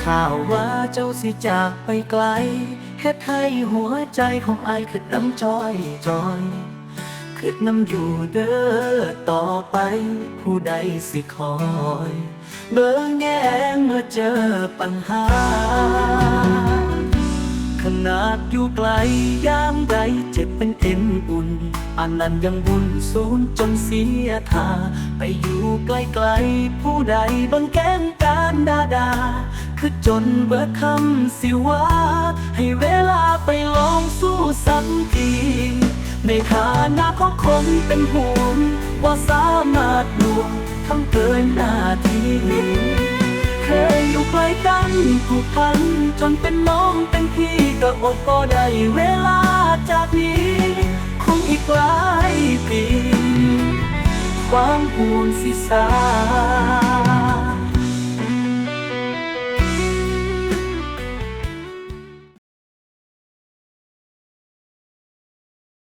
ข่าวว่าเจ้าสิจากไปไกลเฮ็ดให้หัวใจของอายคือน้ำจอยคือน้ำอยู่เด้อต่อไปผู้ใดสิคอยเบิ่งแง่งเมื่อเจอปัญหาขนาดอยู่ไกลยามใดเจ็บเป็นเอ็นอุ่นอันนั้นยังบุญสูญจนเสียท่าไปอยู่ไกลๆผู้ใดบังแก้มการดาคือจนเบิดคำสิว่าให้เวลาไปลองสู้สักทีในฐานะของคนเป็นห่วงว่าสามารถลวงทำเกินหน้าที่เคยอยู่ใกล้กันผูกพันจนเป็นน้องเป็นพี่ก็อดก็ได้เวลาจากนี้คงอีกหลายปีความห่วงสิสา